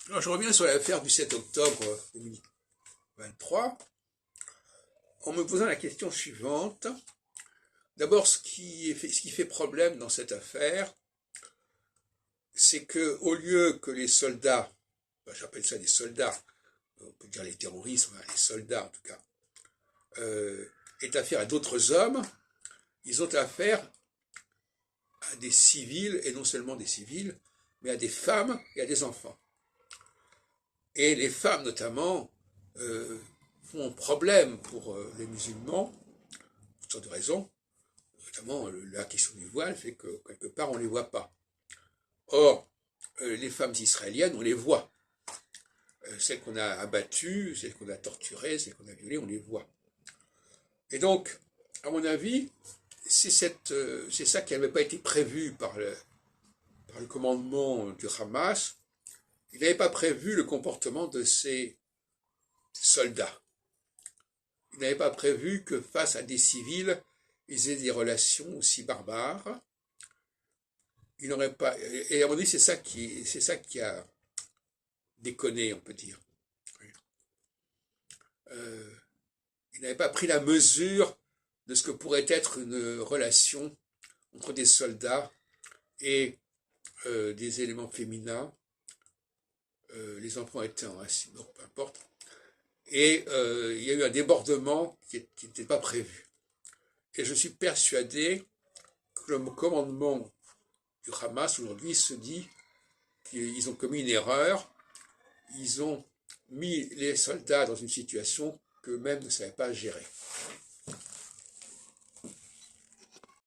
Alors, je reviens sur l'affaire du 7 octobre 2023 en me posant la question suivante. D'abord, ce qui fait problème dans cette affaire, c'est que au lieu que les soldats, j'appelle ça des soldats, on peut dire les terroristes, les soldats en tout cas, aient affaire à d'autres hommes, ils ont affaire à des civils, et non seulement des civils, mais à des femmes et à des enfants. Et les femmes notamment font problème pour les musulmans, pour toutes sortes de raisons, notamment la question du voile fait que quelque part on ne les voit pas. Or, les femmes israéliennes, on les voit. Celles qu'on a abattues, celles qu'on a torturées, celles qu'on a violées, on les voit. Et donc, à mon avis, c'est ça qui n'avait pas été prévu par le commandement du Hamas. Il n'avait pas prévu le comportement de ces soldats. Il n'avait pas prévu que face à des civils, ils aient des relations aussi barbares. Il n'aurait pas. Et à mon avis, c'est ça qui a déconné, on peut dire. Il n'avait pas pris la mesure de ce que pourrait être une relation entre des soldats et des éléments féminins. Les enfants étaient en racine, bon, peu importe. Et il y a eu un débordement qui n'était pas prévu. Et je suis persuadé que le commandement du Hamas aujourd'hui se dit qu'ils ont commis une erreur, ils ont mis les soldats dans une situation qu'eux-mêmes ne savaient pas gérer.